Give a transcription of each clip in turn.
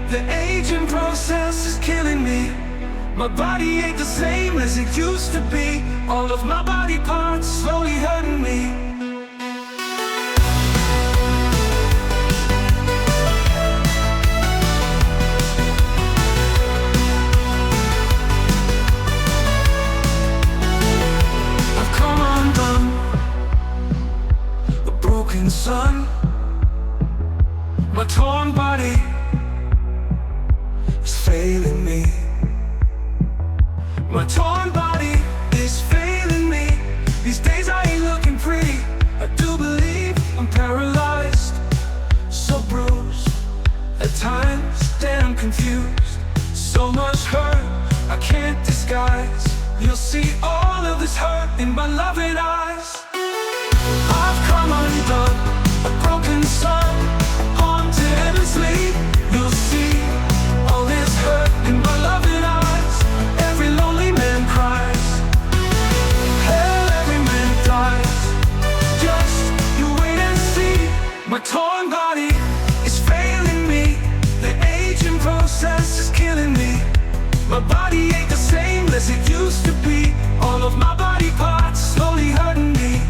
The aging process is killing me. My body ain't the same as it used to be. All of my body parts slowly hurting me. I've come undone, a broken sun. My torn body is failing me. My torn body is failing me. These days I ain't looking pretty. I do believe I'm paralyzed, so bruised, at times damn confused. So much hurt I can't disguise. You'll see all of this hurt in my loving eyes. I've come undone, a broken sun, haunted endlessly. You'll see all this hurt in my loving eyes. Every lonely man cries, hell, every man dies. Just you wait and see. My torn body is failing me. The aging process is killing me. My body ain't the same as it used to be. All of my body parts slowly hurting me.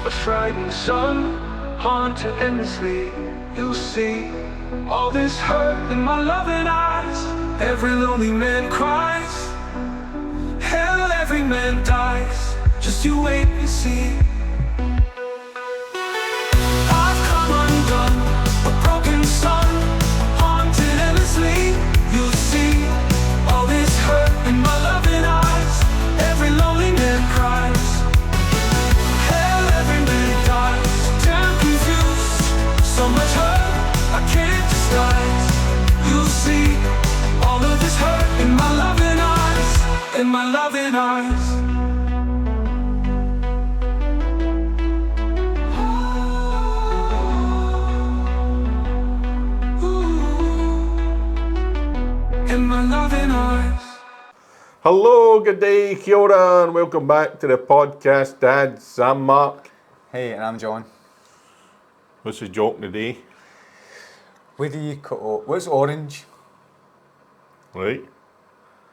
A frightened sun, haunted endlessly. You'll see all this hurt in my loving eyes. Every lonely man cries, hell, every man dies. Just you wait and see. I've come undone, a broken sun, haunted endlessly. You'll see all this hurt in my loving eyes. Every lonely man cries, so much hurt I can't disguise. You'll see all of this hurt in my loving eyes, in my loving eyes. In my loving eyes. Hello, good day, kia ora, and welcome back to the podcast. Dads, I'm Mark. Hey, and I'm John. What's the joke today? Where do you cut off? What's orange Right?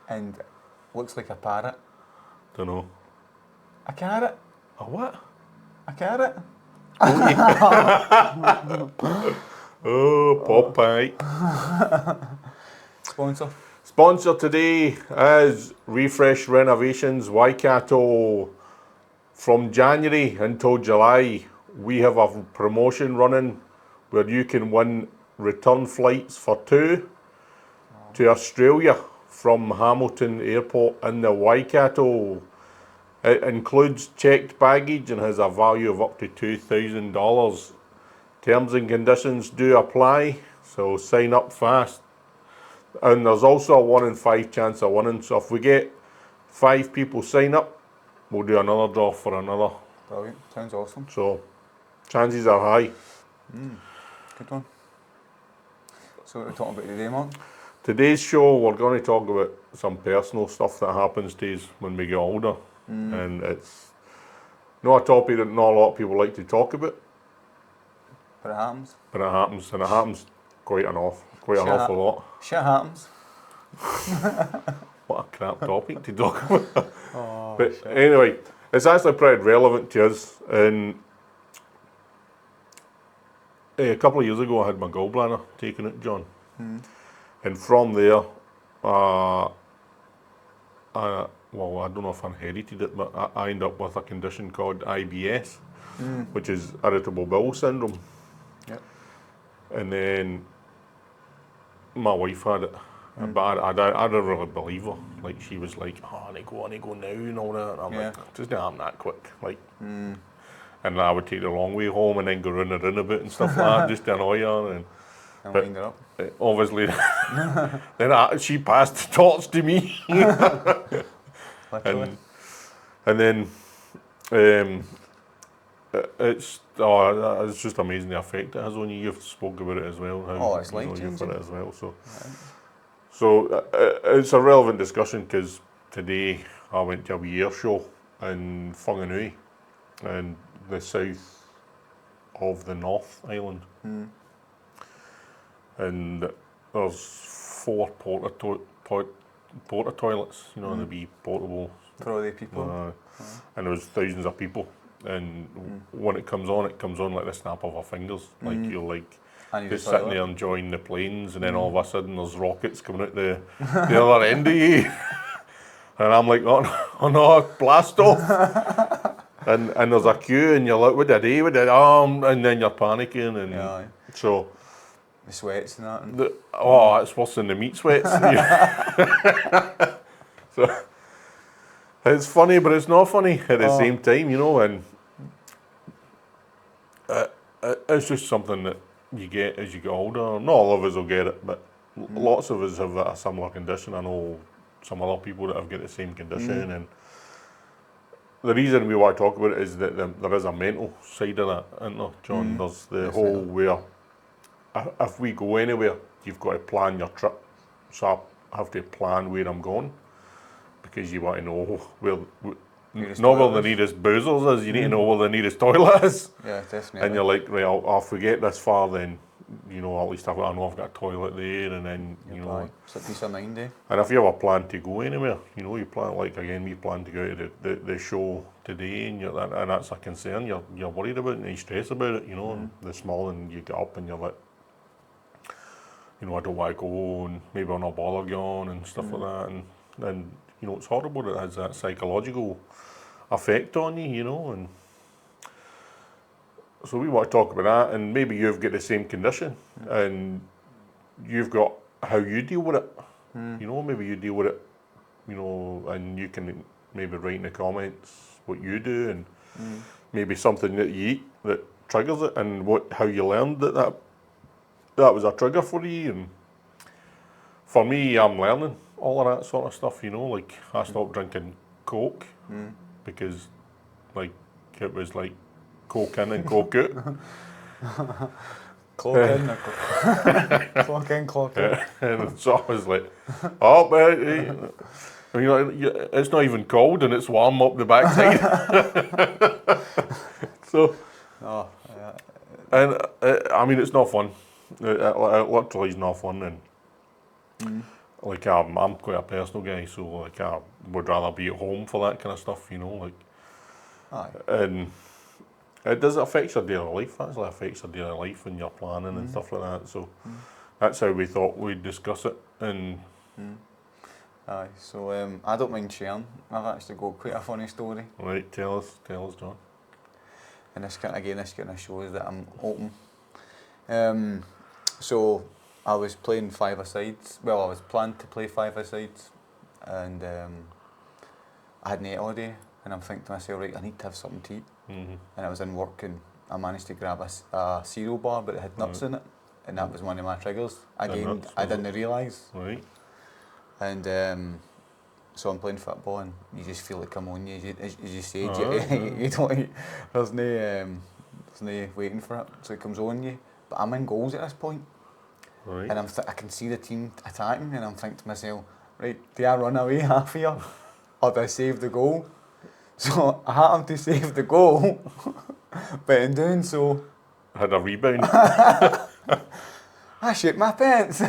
and looks like a parrot? Don't know. A carrot? A what? A carrot? Oh, Popeye. Sponsor? Sponsor today is Renovations, Waikato. From January until July, we have a promotion running where you can win return flights for two to Australia from Hamilton Airport in the Waikato. It includes checked baggage and has a value of up to $2,000. Terms and conditions do apply, so sign up fast. And there's also a 1 in 5 chance of winning, so if we get 5 people sign up, we'll do another draw for another. Brilliant. Sounds awesome. So chances are high. Good one. So what are we talking about today, Mark? Today's show, we're going to talk about some personal stuff that happens to us when we get older. And it's not a topic that not a lot of people like to talk about. But it happens. But it happens, and it happens quite an awful lot. Shit happens. What a crap topic to talk about. Oh, But shit. anyway, it's actually pretty relevant to us. And a couple of years ago, I had my gallbladder taken out, John. And from there, well, I don't know if I inherited it, but I ended up with a condition called IBS, which is irritable bowel syndrome. Yep. And then my wife had it, but I didn't really believe her. Like, she was like, "Oh, I need to go now," and all that. And I'm like, "It doesn't happen that quick." Like, and I would take the long way home and then go round the roundabout and stuff like that, just to annoy her. And But wind her up. Obviously, then she passed the torch to me. Literally. And then it's just amazing the effect it has on you. You've spoke about it as well. How, It's you know, you've life-changing. had it as well. So it's a relevant discussion because today I went to a wee air show in Whanganui, in the south of the North Island. And there's 4 porta toilets, you know, and the wee portable. For all the people. And there was thousands of people. And when it comes on like the snap of our fingers. Like you're like And you just just sitting like there enjoying the planes, and then all of a sudden there's rockets coming out the other end of you. And I'm like, oh no, blast off. and there's a queue, and you're like, what did I do? What did and then you're panicking, and Yeah, aye. so The sweats and that. And it's worse than the meat sweats. So it's funny, but it's not funny at the same time, you know. And it's just something that you get as you get older. Not all of us will get it, but lots of us have a similar condition. I know some other people that have got the same condition, and the reason we want to talk about it is that there is a mental side of that, isn't there, John? There's the whole where if we go anywhere, you've got to plan your trip. So I have to plan where I'm going because you want to know where. Not where the nearest boozers is, you need to know where the nearest toilet is. yeah, definitely. And you're like, right, I'll forget this far then, you know, at least I know I've got a toilet there, and then, you know. It's a peace of mind, eh? And if you have a plan to go anywhere, you know, you plan, like again, we plan to go to the show today, and and that's a concern, you're worried about it, and you stress about it, you know, and this morning you get up and you're like, you know, I don't want to go, and maybe I'll not bother going, and stuff like that, and you know, it's horrible, it has that psychological effect on you, you know, and so we want to talk about that, and maybe you've got the same condition, and you've got how you deal with it, you know, maybe you deal with it, you know, and you can maybe write in the comments what you do, and maybe something that you eat that triggers it, and how you learned that was a trigger for you. And for me, I'm learning all of that sort of stuff, you know, like I stopped drinking Coke because like it was like Coke in and Coke out. Clock in, clock in, clock out. And so I was like, oh, but you know, it's not even cold and it's warm up the backside. So, Oh, yeah. and I mean, it's not fun. It literally is not fun, and like I'm quite a personal guy, so like I would rather be at home for that kind of stuff, you know, like. Aye. And it does affect your daily life. Actually, affects your daily life and your planning and stuff like that. So that's how we thought we'd discuss it. And Aye, so I don't mind sharing. I've actually got quite a funny story. right, tell us, John. And this kind of shows that I'm open. So I was playing five-a-sides. Well, I was planned to play five-a-sides, and I had an all day. And I'm thinking to myself, right, I need to have something to eat. And I was in work, and I managed to grab a cereal bar, but it had nuts in it, and that was one of my triggers. Again, nuts, I didn't realise. Right. And so I'm playing football, and you just feel it come on you. As you said, you don't. There's no waiting for it, so it comes on you. But I'm in goals at this point, Right. and I can see the team attacking, and I'm thinking to myself, right, do I run away half here, or do I save the goal? So I happened to save the goal, but in doing so, Had a rebound. I shit my pants.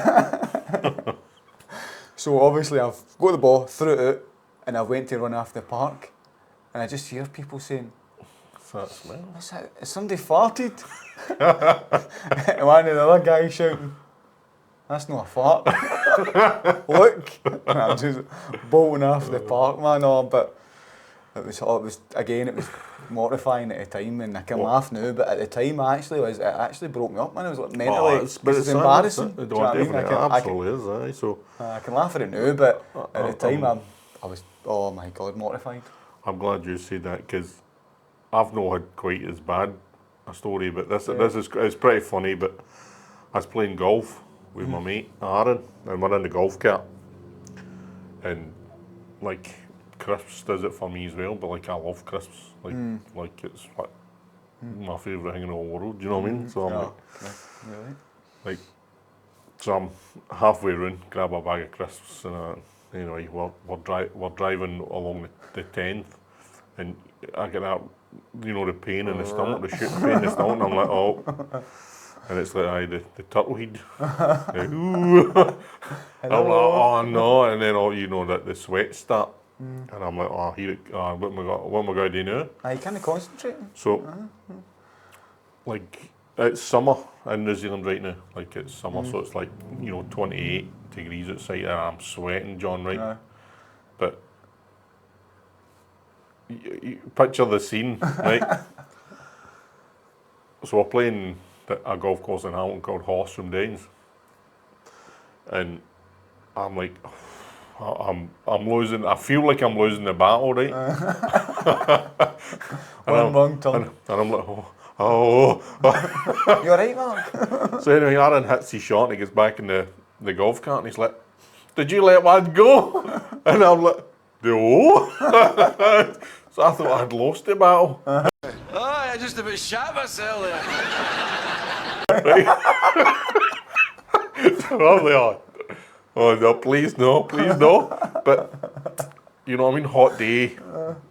So obviously I've got the ball, threw it out, and I went to run off the park, and I just hear people saying, What's that smell? "What's that? Has somebody farted?" And one of the other guys shouting, "That's not a fart." Look, and I'm just bolting off the park, man. Oh, but it was mortifying at the time, and I can laugh now, but at the time it actually broke me up, man. It was like mentally, it's embarrassing. It Do you know what I mean? absolutely is, aye. So I can laugh at it now, but at the time I was, oh my God, mortified. I'm glad you said that, because I've not had quite as bad a story, but this is it's pretty funny. But I was playing golf with my mate Aaron, and we're in the golf cart, and like crisps does it for me as well. But like I love crisps, like it's like my favourite thing in the whole world. Do you know what I mean? So I'm Really? like So I'm halfway round, grab a bag of crisps, and anyway, we're driving along the 10th, and I get that, the pain in the stomach, the shooting pain in the stomach, and I'm like, oh, and it's like, the turtle head. Ooh. I'm like, oh no, and then that the sweat start, and I'm like, oh, what am I going to do now? You can't concentrate. So, like, it's summer in New Zealand right now. Like, it's summer, so it's like, 28 degrees outside, and I'm sweating, John, right? But you picture the scene, right? So we're playing a golf course in Hamilton called Horse from Danes, and I'm like, I'm losing. I feel like I'm losing the battle, right? Wrong turn. And I'm like, oh. You alright, Mark? So anyway, Aaron hits his shot and he gets back in the golf cart and he's like, "Did you let one go?" And I'm like, "No." So I thought I'd lost the battle. Oh, I just a bit shat myself there. Right? So I'm like, oh no, please no. But you know what I mean? Hot day,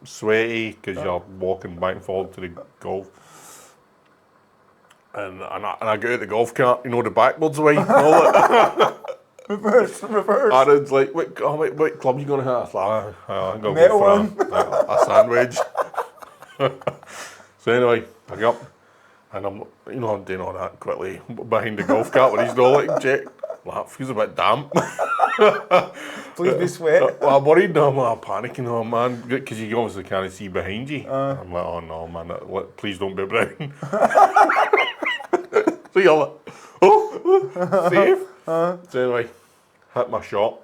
sweaty because you're walking back and forth to the golf. And I get out the golf cart, the backboard's away and all that. Reverse. Aaron's like, what club you going to hit? I was like, I'm going to Metal go for a sandwich. So anyway, I get up and I'm doing all that quickly behind the golf cart with his dolly check. That feels a bit damp. Please be sweat. Well, I'm worried now, I'm panicking, oh man, because you obviously can't see behind you. I'm like, oh no man, please don't be brown. So you're like, oh, safe. So anyway, hit my shot.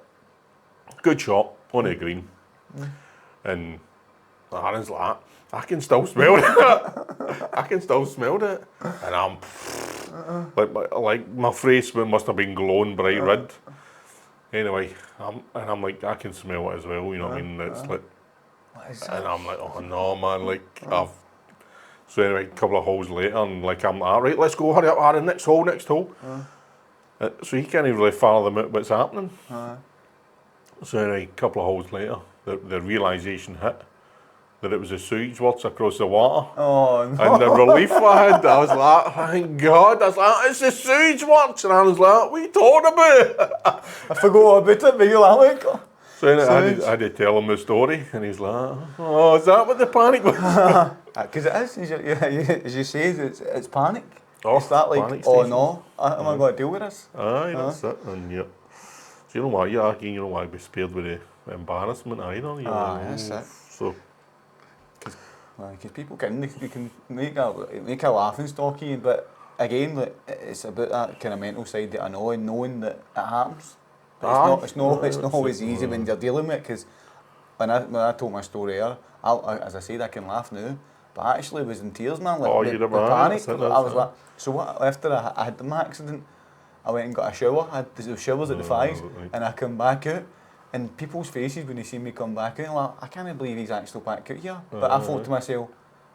Good shot, on the green. And Aaron's like, I can still smell it. And I'm, like my face must have been glowing bright red. Anyway, I'm like, I can smell it as well, you know what I mean? It's like, What is and I'm like, oh no man, like so anyway, a couple of holes later, and like I'm like, right, let's go, hurry up, Aaron, next hole. So he can't even really follow them out what's happening. So anyway, a couple of holes later, the realisation hit that it was the sewage works across the water. Oh no. And the relief I had, I was like, thank God. I was like, it's the sewage works. And I was like, what are you talking about? I forgot about it, but you're like, So anyway, I had to tell him the story, and he's like, oh, is that what the panic was? because it is, as you say, it's panic. Oh, it's that like, panic oh station. no, am I going to deal with this? Aye, that's it. And yeah. So you know what, I'd be spared with the embarrassment either. That's it. So. Because people can make a laughing stock of you, but again, like, it's about that kind of mental side that I know, and knowing that it happens. But it's not always easy when you're dealing with it. Because when I told my story earlier, as I said, I can laugh now, but I actually was in tears, man. Like the panic. I was like, so what? After I had my accident, I went and got a shower. I had the showers at the Fives, and I come back out. And people's faces when they see me come back out, like, I can't believe he's actually back out here. But I thought to myself,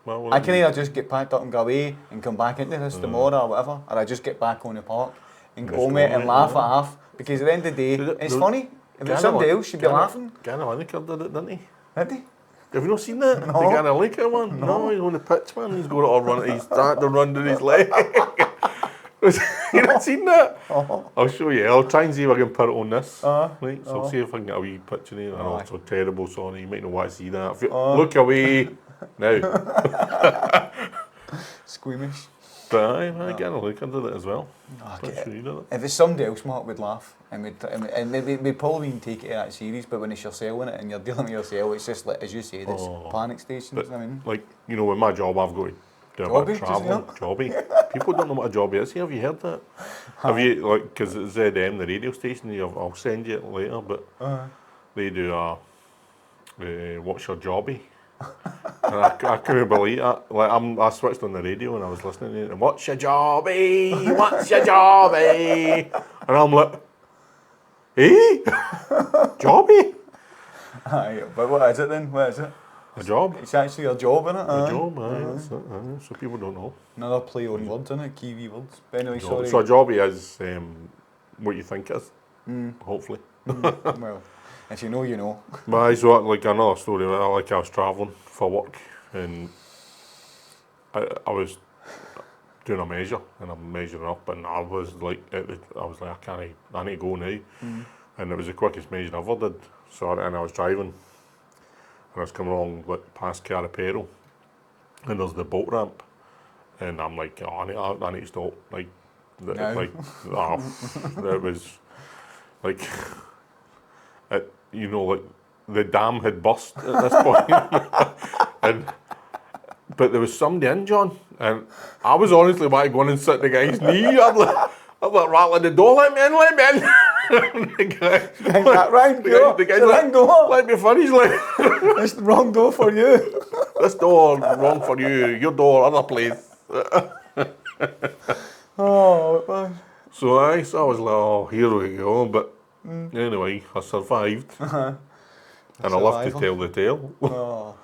I can either just get packed up and go away and come back into this tomorrow or whatever, or I just get back on the park and go mate and laugh at half. Because at the end of the day, it's funny. If it was somebody else, you'd be laughing. Gary Lineker did it, didn't he? Did he? Have you not seen that? No. The Gary Lineker one? No, he's on the pitch, man. He's got it all run. He's starting to run down his leg. You not seen that? I'll show you. I'll try and see if I can put it on this. Right? So I'll see if I can get a wee picture of it. I know it's so terrible, sorry. You might not want to see that. Look away now. Squeamish. But I get a look into it as well. If it's somebody else, Mark would laugh and we'd probably even take it that serious. But when it's yourself in it and you're dealing with yourself, it's just like, as you said, it's panic stations. But, I mean, like, with my job, I've got to do a bit of travelling. Jobbie. People don't know what a Jobbie is. Have you heard that? Have you, like, because it's ZM, the radio station, I'll send you it later, but they do what's your Jobbie? And I couldn't believe that. Like, I switched on the radio and I was listening to it, and what's your Jobbie? What's your Jobbie? And I'm like, hey? Jobbie? Aye, but what is it then? What is it? A job. It's actually a job, innit? A job, that's it, so people don't know. Another play on words, innit? Kiwi words. But anyway, sorry. So a Jobbie is what you think it is. Hopefully. Well, if you know, you know. But I saw like another story. Like I was travelling for work, and I was doing a measure, and I'm measuring up, and I was like, I need to go now, and it was the quickest measure I ever did. So and I was driving, and I was coming along like past Carapero, and there's the boat ramp, and I'm like, oh, I need to stop. Like, No. it was like, like the dam had burst at this point, but there was somebody in, John, and I was honestly about to go in and sit the guy's knee. I'm like rattling the door, let me in. The guy, That right, go. the guy's So like, then go. let me finish. Like, It's the wrong door for you. this door wrong for you. Your door other place. Oh, man. So I was like, oh, here we go. But anyway, I survived, and I love to survivor. tell the tale. Oh,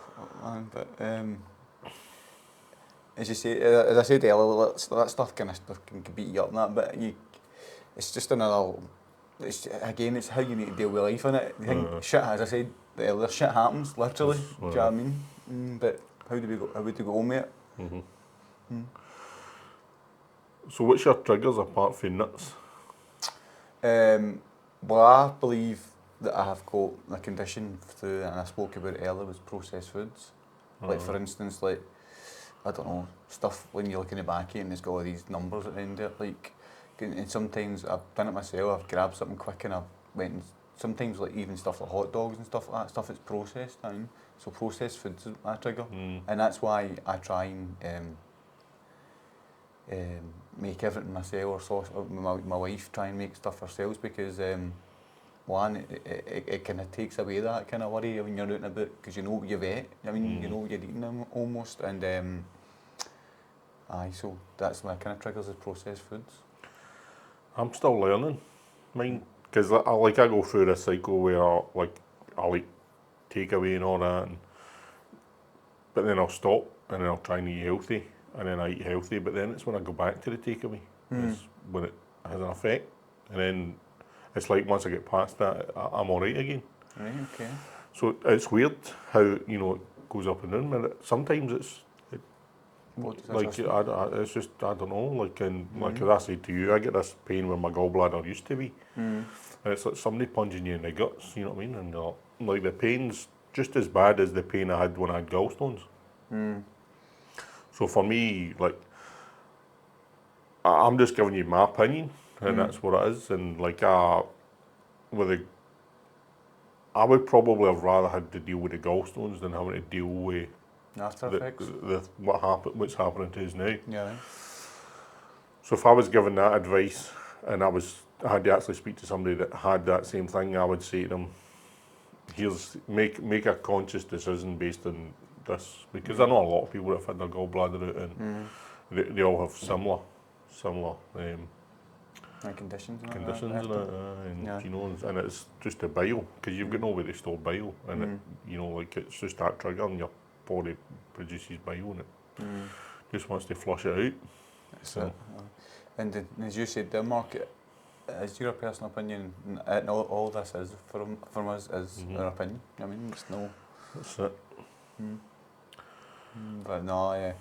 man, but as you say, as I said earlier, that stuff can beat you up and that, but it's just another. It's how you need to deal with life, innit? You think shit, as I said earlier, shit happens literally. Do you know what I mean? But how would you go home with it? So what's your triggers apart from nuts? Well, I believe that I have got a condition through, and I spoke about it earlier, was processed foods. Like for instance, like, I don't know, stuff when you're looking at back and it's got all these numbers at the end of it, like, and sometimes I've done it myself, I've grabbed something quick and I've went and sometimes like even stuff like hot dogs and stuff like that, stuff that's processed, I mean. So processed foods is my trigger. And that's why I try and make everything myself, or my wife try and make stuff ourselves, because one, it kind of takes away that kind of worry when you're out and about, because you know what you've ate, I mean, you know what you're eating almost, and so that's my kind of triggers is processed foods. I'm still learning mine, because I go through this cycle where I like takeaway and all that, but then I'll stop and then I'll try and eat healthy, and then I eat healthy, but then it's when I go back to the takeaway, it's when it has an effect, and then it's like once I get past that, I'm alright again. Right, okay. So it's weird how, it goes up and down, but sometimes it's it's just, I don't know, like, like as I said to you, I get this pain where my gallbladder used to be, and it's like somebody punching you in the guts, you know what I mean, and like the pain's just as bad as the pain I had when I had gallstones. So for me, like, I'm just giving you my opinion, and that's what it is, and like, I would probably have rather had to deal with the gallstones than having to deal with After effects? what's happening to us now. Yeah. So if I was given that advice and I had to actually speak to somebody that had that same thing, I would say to them, make a conscious decision based on this, because I know a lot of people that have had their gallbladder out, and they all have similar Conditions and conditions that, in it, and and it's just the bile, because you've got no way to store bile, and it, it's just that trigger, and your body produces bile, and it just wants to flush it out. So. And as you said there, Mark, is your personal opinion, and all this is from us is our opinion. I mean, it's no. That's it. But no,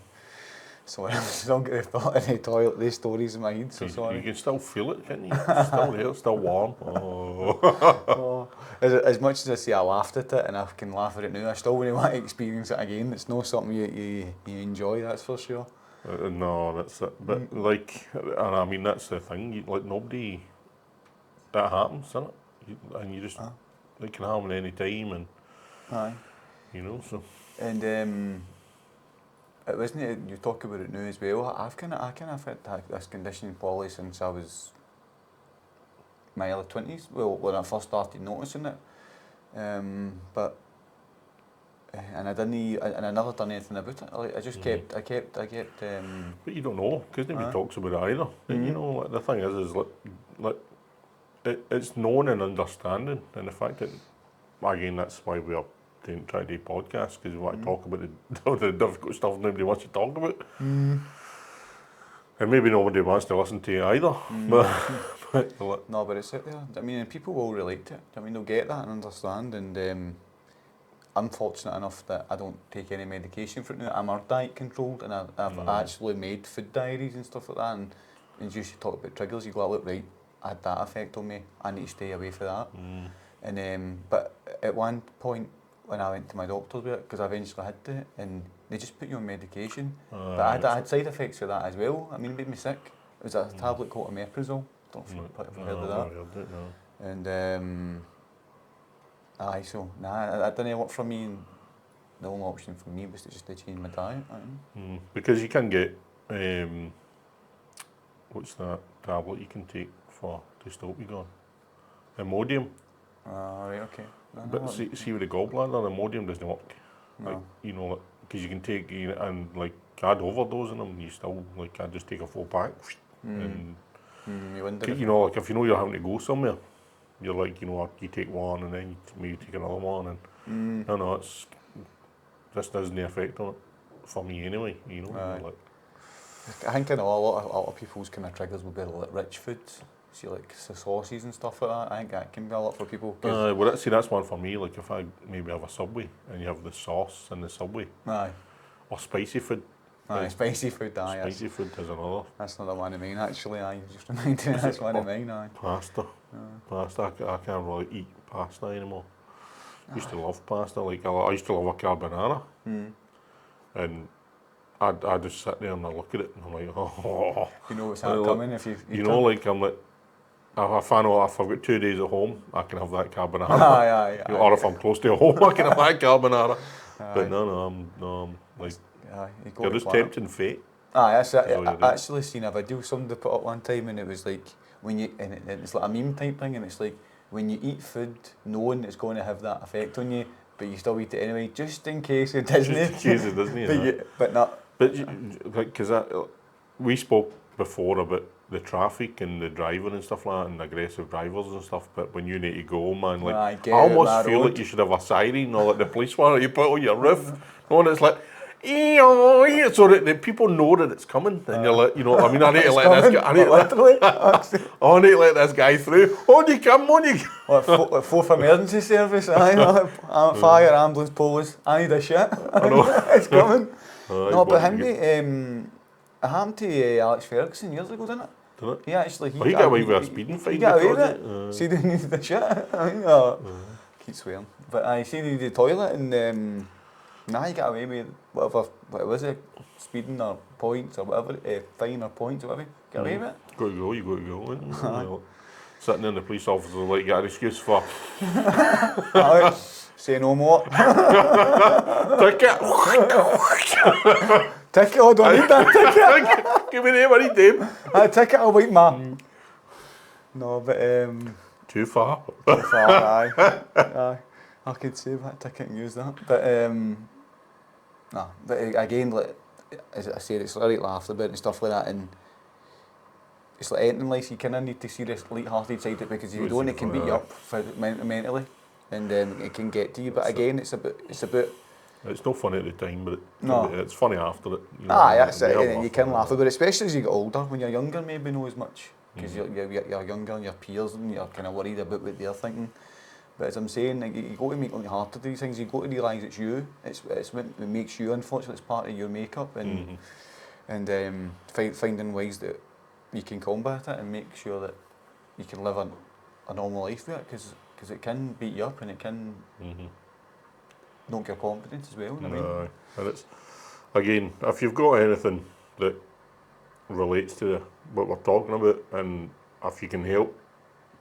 sorry, I'm still getting the thought in the toilet, these stories in my head, so sorry. You can still feel it, can't you? It's still there, it's still warm. Oh. As much as I say I laughed at it, and I can laugh at it now, I still wouldn't want to experience it again. It's not something you enjoy, that's for sure. No, that's it. But and I mean, that's the thing, nobody, that happens, isn't it? And you just, it can happen any time, and, so. And it wasn't it, you talk about it now as well, I kind of had this condition probably since I was my early 20s, well, when I first started noticing it, but and I never done anything about it. Like, I just kept. But you don't know, because nobody talks about it either. But, the thing is it's known and understanding, and the fact that, again, that's why we are trying to do podcasts, because we want to talk about the difficult stuff nobody wants to talk about. And maybe nobody wants to listen to it either. No, but it's out there. I mean, and people will relate to it. I mean, they'll get that and understand. And I'm fortunate enough that I don't take any medication for it now. I'm diet controlled, and I've actually made food diaries and stuff like that. And you used to talk about triggers. You go, look, right, I had that effect on me. I need to stay away from that. And but at one point when I went to my doctor with it, because I eventually had to, and they just put you on medication. But I had side effects of that as well. I mean, it made me sick. It was a tablet called omeprazole. Don't know if you've heard of that. Heard it, no. And aye, so nah, it didn't work for me. And the only option for me was just to change my diet. Because you can get what's that tablet you can take for to stop you going? Imodium. Right, okay. But see with the gallbladder, Imodium doesn't work. No. Like, you know, because you can take and like I'd overdose on them. You still like I'd just take a full pack and You wonder if you know, like if you know you're having to go somewhere, you're like, you know, you take one and then you maybe take another one and no, it's this doesn't affect on it for me anyway. You know, like I think I know a lot of people's kind of triggers will be like rich foods. See, like sauces and stuff like that. I think that can be a lot for people. well, that's one for me. Like if I maybe have a Subway and you have the sauce in the Subway, or spicy food. Spicy food. Spicy food is another. That's another one of mine actually. You just reminded me that's one of mine. Pasta. Pasta. I can't really eat pasta anymore. I used to love pasta. Like I used to love a carbonara, and I just sit there and I look at it and I'm like, oh. You know what's coming if you. You know, like I'm like. If I know if I've got 2 days at home, I can have that carbonara. Or if I'm close to home, I can have that carbonara. But no, I'm like, you're just tempting fate. I actually seen a video somebody put up one time, and it was like when you and it's like a meme type thing, and it's like when you eat food knowing it's going to have that effect on you, but you still eat it anyway, just in case it doesn't. Just in case it doesn't. But not. But like, because we spoke before about the traffic and the driving and stuff like that, and aggressive drivers and stuff, but when you need to go, man, like I almost feel like you should have a siren or like the police one you put on your roof. No, and it's like so that the people know that it's coming, and you're like, you know, I mean, I need to let this guy, I need to let this guy through. On you come. Like fourth emergency service, fire, ambulance, police. I need a shit. I know. It's coming. No, but him, it happened to Alex Ferguson years ago, didn't it? He actually he got away with a speeding fine. He got away with it. See, he didn't need the shit. Keep swearing. But I see he needed the toilet, and he got away with whatever. What was it? Speeding or points or whatever, fine or points or whatever. Got away with it. You got to go. Sitting in the police officer like got an excuse for. Say no more. Ticket. Ticket, I don't need that ticket. Give me the money, Dave. A ticket, I'll wait, man. No, but too far. Aye. I could save that ticket and use that. But but again, like as I said, it's alright laughed about and stuff like that, and it's like anything in life, you kind of need to see this light-hearted side of it, because if you don't, it can beat you up mentally, and it can get to you. But again, it's about. It's not funny at the time, but it's funny after it. You know, that's it. And you can laugh about it, especially as you get older. When you're younger, maybe not as much, because you're younger and your peers, and you're kind of worried about what they're thinking. But as I'm saying, like, you got to make it hard to do these things. You got to realise it's you. It's what makes you. Unfortunately, it's part of your makeup, and finding ways that you can combat it and make sure that you can live a normal life with it, because it can beat you up, and it can. Knock your confidence as well. And it's again, if you've got anything that relates to what we're talking about, and if you can help,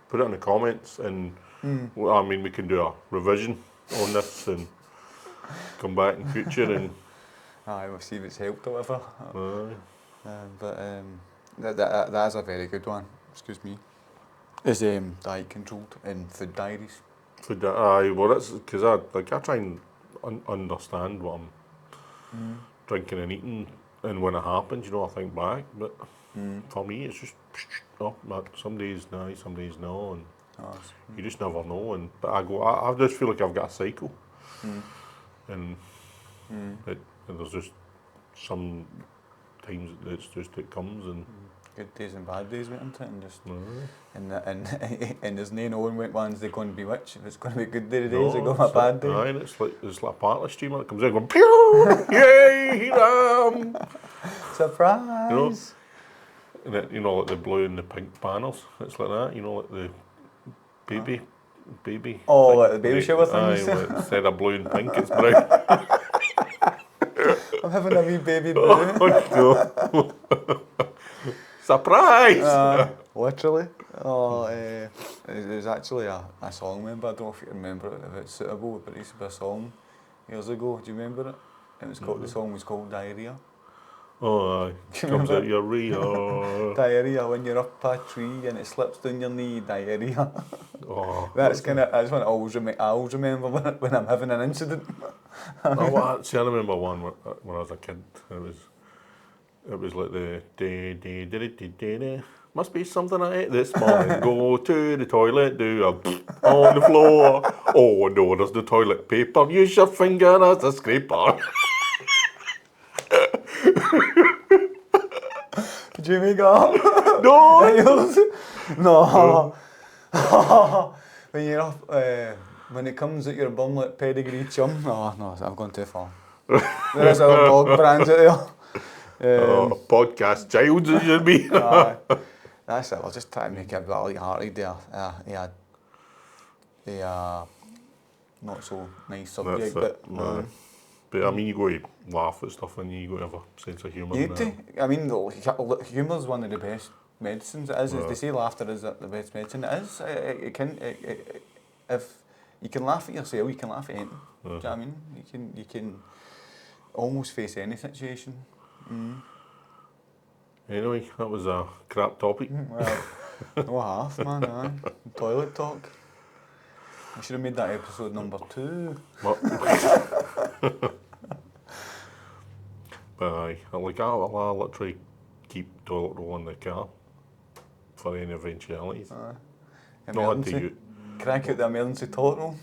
put it in the comments, and I mean, we can do a revision on this and come back in future and we'll see if it's helped or whatever. That is a very good one. Excuse me. Is diet controlled and food diaries. Well, that's because I try and understand what I'm drinking and eating, and when it happens, you know, I think back. But for me, it's just some days nice, some days no, and you just never know. And but I just feel like I've got a cycle, and there's just some times it's just it comes, and good days and bad days with him, and just and there's no knowing which ones they're going to be which. If it's going to be a good day today, is it going to be a bad day? Aye, it's like a party streamer that comes in going, pew, yay, here I am. Surprise! And it, like the blue and the pink banners. It's like that, like the baby. Oh, thing. like the baby shower things. Aye, like instead of blue and pink, it's brown. I'm having a wee baby blue. Oh, no. Surprise! Literally. Oh, there's actually a song, remember? I don't know if you remember it, if it's suitable, but it used to be a song years ago. Do you remember it? It was called, the song was called Diarrhea. Oh, aye. Comes out your rear. Diarrhea when you're up a tree and it slips down your knee. Diarrhea. Oh, that's one I always remember when I'm having an incident. See, I remember one when I was a kid. It was like the day. Must be something I ate this morning. Go to the toilet, do a on the floor. Oh no, there's the toilet paper. Use your finger as a scraper. Did you make it up? No. No. When you're up, when it comes at your bum like pedigree chum. Oh no, I've gone too far. There's other dog brands out there. Podcast childs as you'd be. That's it. I'll just try and make it a bit light-hearted there. Not so nice subject, but. But I mean, you got to laugh at stuff and you got to have a sense of humour. You need to. I mean, humour's one of the best medicines. It is. They say laughter is the best medicine. It is. If you can laugh at yourself, you can laugh at anything. Do you know what I mean? You can almost face any situation. Anyway, that was a crap topic. Well, no half, man. Aye. Toilet talk. I should have made that episode number 2. But aye, I'll literally keep toilet roll in the car for any eventualities. Not had to use. Crank out the emergency toilet roll.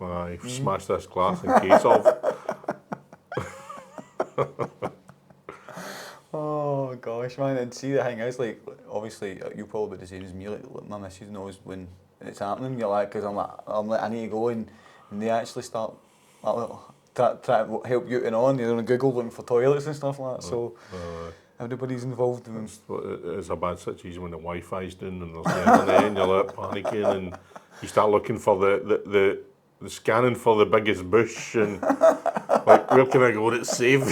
Aye, smash this glass in case of. Oh gosh, man! And see, the thing is, like, obviously, you'll probably be the same as me. Like my missus knows when it's happening. You're like, because I'm like, I need to go, and they actually start try to help you and on. You're on Google looking for toilets and stuff like that. So everybody's involved. It's a bad situation when the Wi-Fi's down and there's no internet, and you're like panicking, and you start looking for the scanning for the biggest bush, and like, where can I go that's safe?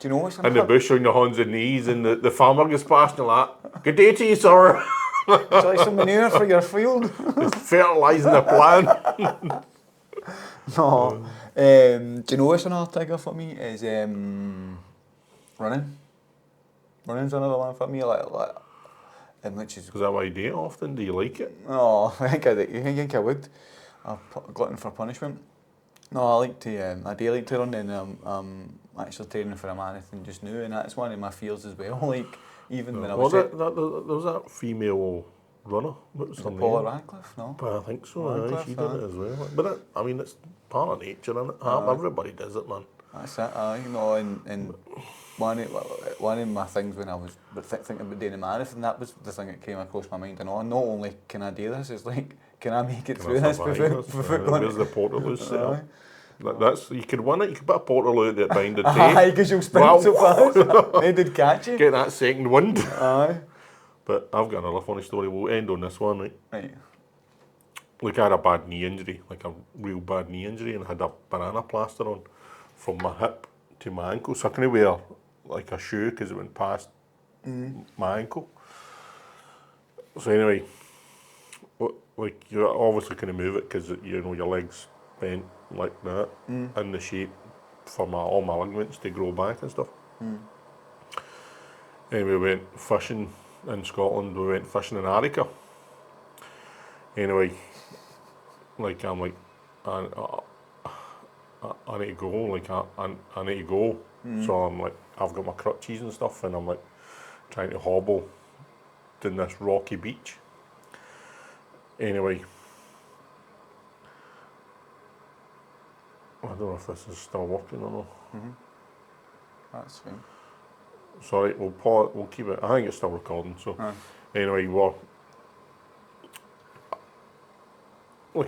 Do you know what's in the bush on your hands and knees, and the farmer gets past and you're like, good day to you, sir. It's like some manure for your field. It's fertilising the plant. No. Do you know what's another trigger for me is running. Running's another one for me, which is. Is that why you do it often? Do you like it? Oh, I think I would. A glutton for punishment. No, I do like to run, and I'm actually training for a marathon just now, and that's one of my fears as well. Like, even when I was there was that female runner. What was her name? Paula Radcliffe, no? But I think so. Aye, she did it as well. But it's part of nature, isn't it? Everybody does it, man. That's it. And one of my things when I was thinking about doing a marathon, that was the thing that came across my mind. And not only can I do this, it's like, can I make it through this before going? Where's the portal set up? That's, you could win it, you could put a portal out there behind the tape. Aye, because you'll sprint so fast. They did catch you. Get that second wind. Aye. But I've got another funny story. We'll end on this one, right? Right. Like, I had a bad knee injury, like a real bad knee injury, and I had a banana plaster on from my hip to my ankle. So I couldn't wear like a shoe because it went past my ankle. So anyway, like, you're obviously going to move it because, you know, your legs bent like that in the shape for all my ligaments to grow back and stuff. Anyway, we went fishing in Scotland. We went fishing in Arica. Anyway, like, I'm like, I need to go. Like, I need to go. So I'm like, I've got my crutches and stuff, and I'm like trying to hobble down this rocky beach. Anyway, I don't know if this is still working or not. That's fine. Sorry, we'll pause. We'll keep it. I think it's still recording. So anyway, look,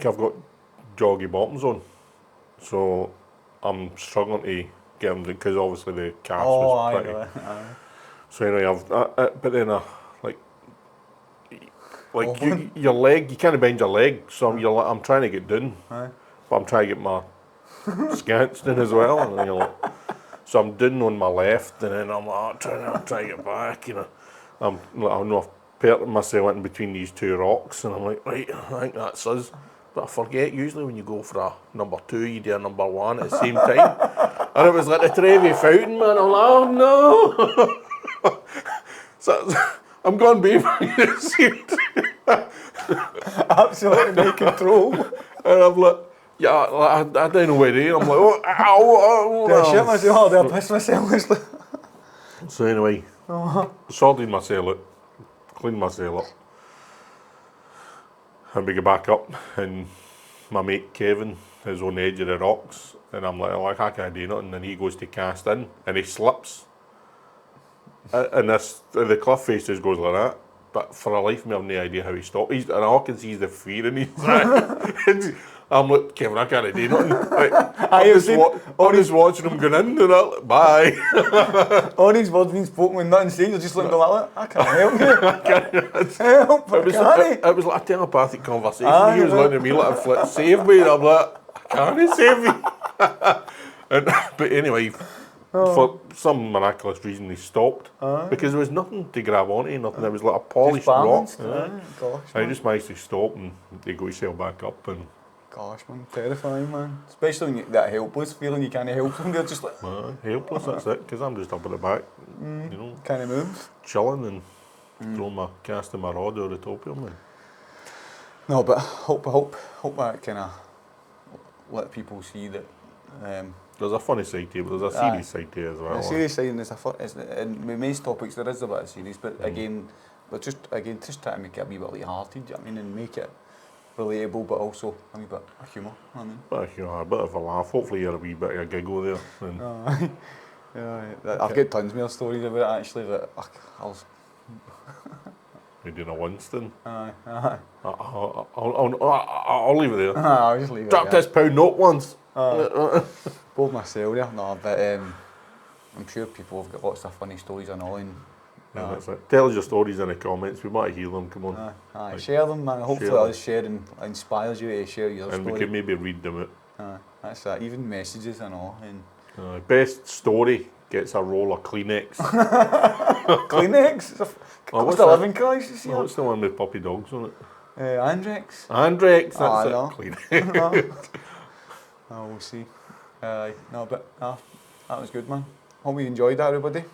I've got joggy bottoms on, so I'm struggling to get them because obviously the cast was pretty. So anyway, but then your leg, you can't bend your leg, so I'm trying to get down, but I'm trying to get my scants in as well, and so I'm down on my left, and then I'm trying to get back, I know I've put myself in between these two rocks, and I'm like, right, I think that's us. But I forget, usually when you go for a number 2, you do a number 1 at the same time. And it was like the Trevi Fountain, man. I'm like, oh no! So I'm going baby. Absolutely no control. And I'm like, yeah, I don't know where they are. I'm like, oh, ow. Did I shit myself? Did I piss myself? So anyway, sorted myself out, cleaned myself up. And we go back up, and my mate Kevin is on the edge of the rocks, and I'm like I can't do nothing, and he goes to cast in, and he slips. And the cliff face just goes like that, but for a life of me, I have no idea how he stopped. And all I can see is the fear in his eyes. I'm like, Kevin, I can't do nothing. Like, I'm just watching him going in, and I'm like, bye. All these words being spoken with nothing saying, you're just looking like that. I can't help you. I can't help, it was like a telepathic conversation. He was looking at me like, save me, and I'm like, I can't save me. But anyway, for some miraculous reason, he stopped because there was nothing to grab onto, nothing. It was like a polished rock. Gosh, I just managed to stop, and they go yourself back up, and. Gosh, man, terrifying, man. Especially when that helpless feeling, you can't help them. They're just like helpless. That's it. Because I'm just up at the back, can't move, chilling and throwing casting my rod over the top of him. No, but hope that kind of let people see that. There's a funny side to it, but there's a serious side to it as well. The serious side, and and with most topics there is a bit of serious, but again, just trying to make it a wee bit light-hearted. You know what I mean, and make it relatable, but also a wee bit of humour. You know what I mean? A bit of a laugh. Hopefully, you're a wee bit of a giggle there. And I've got tons more stories about it actually. That you're doing a Winston. I'll I'll leave it there. I'll just leave it. Dropped this £1 note once. Bored myself there. No, but I'm sure people have got lots of funny stories and all. And that's it. Tell us your stories in the comments. We might hear them. Come on. Share them, man. Hopefully, us sharing inspires you to share your story. And we can maybe read them out. That's it. Even messages and all. And best story gets a roll of Kleenex. Kleenex? What's the living crisis? What's the one with puppy dogs on it? Andrex. Andrex. That's it. No. Kleenex. We'll see. That was good, man. Hope you enjoyed that, everybody.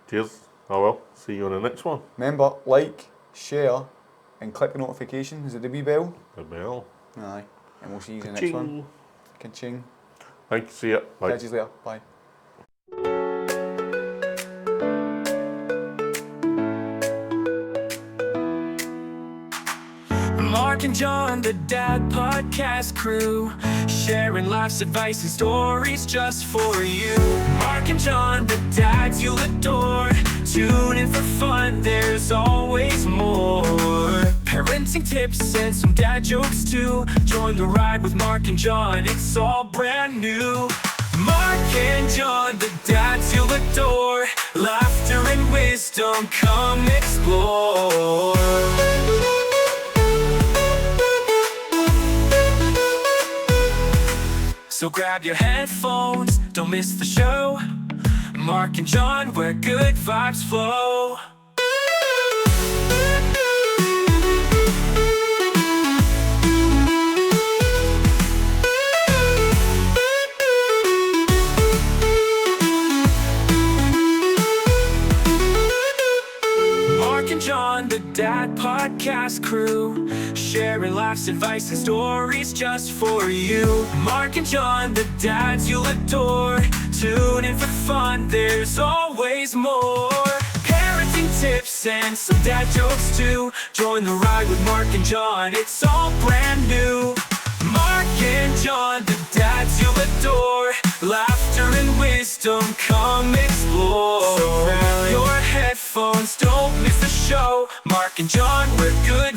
Cheers. Oh well, see you on the next one. Remember, like, share, and click the notification. Is it the wee bell? The bell. Aye. And we'll see you in the next one. Ka-ching. Thank you, see ya. Bye. Catch you later. Bye. Mark and John, the Dad Podcast crew, sharing life's advice and stories just for you. Mark and John, the dads you'll adore. Tune in for fun, there's always more. Parenting tips and some dad jokes too. Join the ride with Mark and John, it's all brand new. Mark and John, the dads you'll adore. Laughter and wisdom, come explore. So grab your headphones, don't miss the show. Mark and John, where good vibes flow. Mark and John, the Dad Podcast crew, sharing life's advice and stories just for you. Mark and John, the dads you'll adore. Tune in for fun, there's always more. Parenting tips and some dad jokes too. Join the ride with Mark and John, it's all brand new. Mark and John, the dads you'll adore. Laughter and wisdom, come explore. So grab your headphones, don't miss the show. Mark and John, we're good